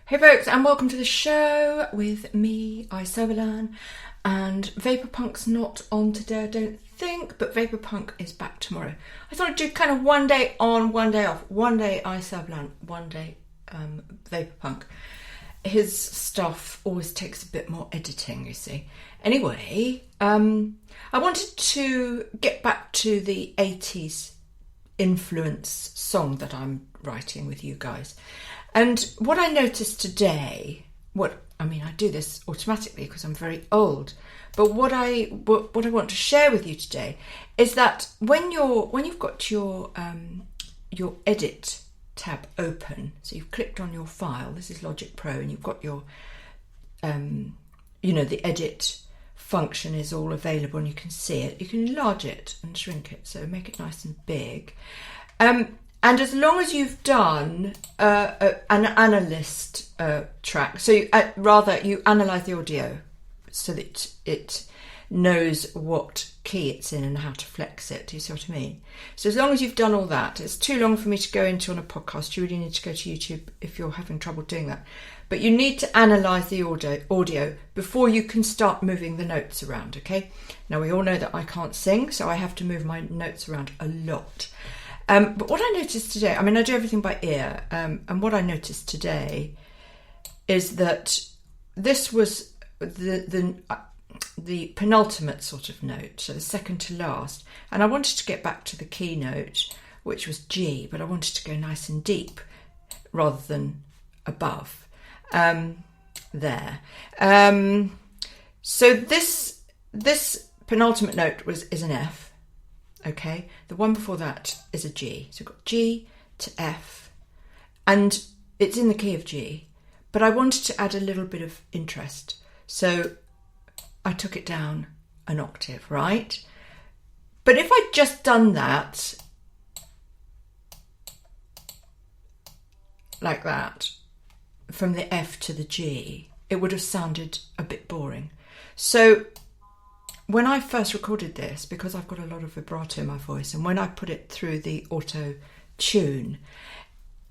Hey folks, and welcome to the show with me, iServalan. And Vaporpunk's not on today, I don't think, but Vaporpunk is back tomorrow. I thought I'd do kind of one day on, one day off. One day iServalan, one day Vaporpunk. His stuff always takes a bit more editing, you see. Anyway, I wanted to get back to the 80s influence song that I'm writing with you guys. And what I noticed today, I do this automatically because I'm very old, but what I want to share with you today is that when you've got your edit tab open, so you've clicked on your file, this is Logic Pro, and you've got your the edit function is all available and you can see it. You can enlarge it and shrink it, so make it nice and big. And as long as you've done an analyst track, so you analyse the audio so that it knows what key it's in and how to flex it. Do you see what I mean? So as long as you've done all that, it's too long for me to go into on a podcast. You really need to go to YouTube if you're having trouble doing that. But you need to analyse the audio before you can start moving the notes around, okay? Now, we all know that I can't sing, so I have to move my notes around a lot. But what I noticed today, I do everything by ear, and what I noticed today is that this was the penultimate sort of note, so the second to last, and I wanted to get back to the key note, which was G, but I wanted to go nice and deep rather than above there. So this penultimate note is an F. Okay, the one before that is a G. So we've got G to F, and it's in the key of G, but I wanted to add a little bit of interest. So I took it down an octave, right? But if I'd just done that, like that, from the F to the G, it would have sounded a bit boring. So when I first recorded this, because I've got a lot of vibrato in my voice, and when I put it through the auto tune,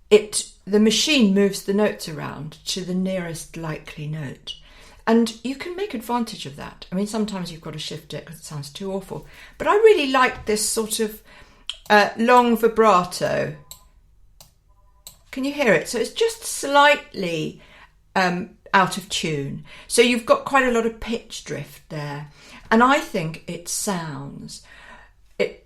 the machine moves the notes around to the nearest likely note. And you can make advantage of that. Sometimes you've got to shift it because it sounds too awful. But I really like this sort of long vibrato. Can you hear it? So it's just slightly out of tune. So you've got quite a lot of pitch drift there. And I think it sounds like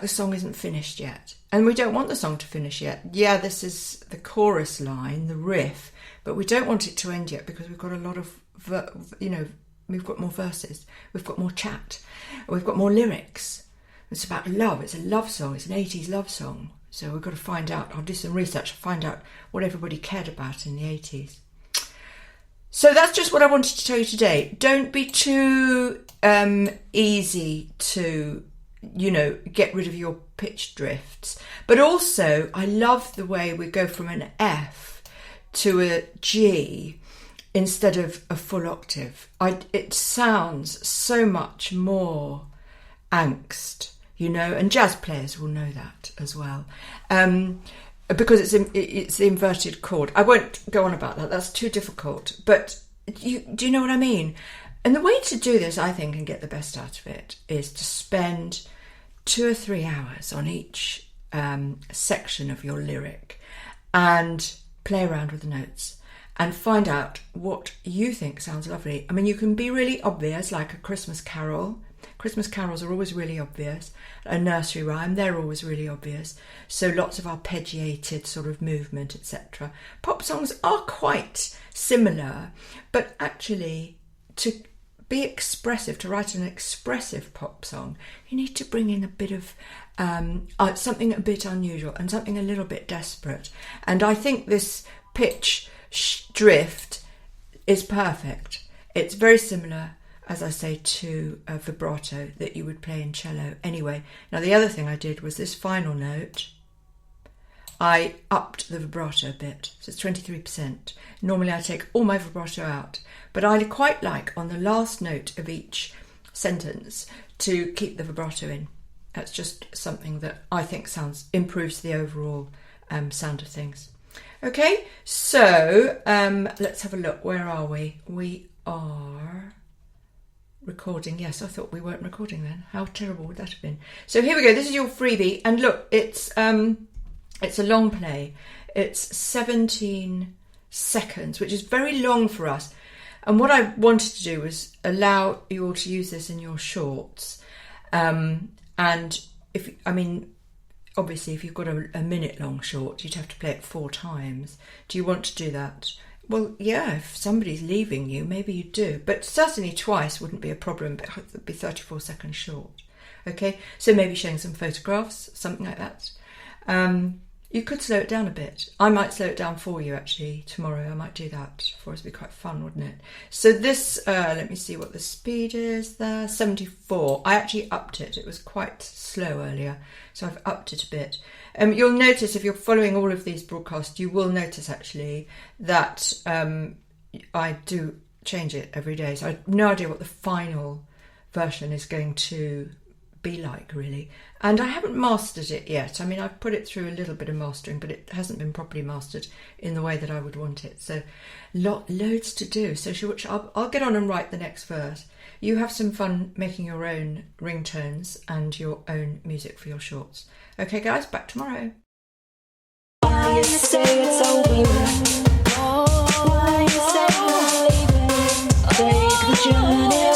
the song isn't finished yet. And we don't want the song to finish yet. Yeah, this is the chorus line, the riff, but we don't want it to end yet because we've got a lot of, we've got more verses, we've got more chat, we've got more lyrics. It's about love. It's a love song. It's an 80s love song. So we've got to find out. I'll do some research and find out what everybody cared about in the 80s. So that's just what I wanted to tell you today. Don't be too easy to, get rid of your pitch drifts. But also, I love the way we go from an F to a G instead of a full octave. It sounds so much more angst, and jazz players will know that as well. Because it's the inverted chord. I won't go on about that. That's too difficult. But do you know what I mean? And the way to do this, I think, and get the best out of it, is to spend 2 or 3 hours on each section of your lyric and play around with the notes and find out what you think sounds lovely. You can be really obvious, like a Christmas carol. Christmas carols are always really obvious. A nursery rhyme, they're always really obvious. So lots of arpeggiated sort of movement, etc. Pop songs are quite similar, but actually to be expressive, to write an expressive pop song, you need to bring in a bit of something a bit unusual and something a little bit desperate. And I think this pitch drift is perfect. It's very similar, as I say, to a vibrato that you would play in cello anyway. Now, the other thing I did was this final note, I upped the vibrato a bit, so it's 23%. Normally I take all my vibrato out, but I quite like on the last note of each sentence to keep the vibrato in. That's just something that I think improves the overall sound of things. Okay, so let's have a look. Where are we? We are recording. Yes, I thought we weren't recording then. How terrible would that have been? So here we go. This is your freebie, and look, it's a long play. It's 17 seconds, which is very long for us. And what I wanted to do was allow you all to use this in your shorts. And obviously, if you've got a minute long short, you'd have to play it 4 times. Do you want to do that? Well, yeah, if somebody's leaving you, maybe you do. But certainly twice wouldn't be a problem, but it would be 34 seconds short. Okay, so maybe showing some photographs, something like that. You could slow it down a bit. I might slow it down for you, actually, tomorrow. I might do that for us. It'd be quite fun, wouldn't it? So this, let me see what the speed is there. 74. I actually upped it. It was quite slow earlier, so I've upped it a bit. You'll notice, if you're following all of these broadcasts, you will notice, actually, that I do change it every day. So I have no idea what the final version is going to be like, really. And I haven't mastered it yet. I mean, I've put it through a little bit of mastering, but it hasn't been properly mastered in the way that I would want it. So loads to do. So I'll get on and write the next verse. You have some fun making your own ringtones and your own music for your shorts. Okay, guys, back tomorrow. Why you say it's over? Why you say you're leaving? Take the journey.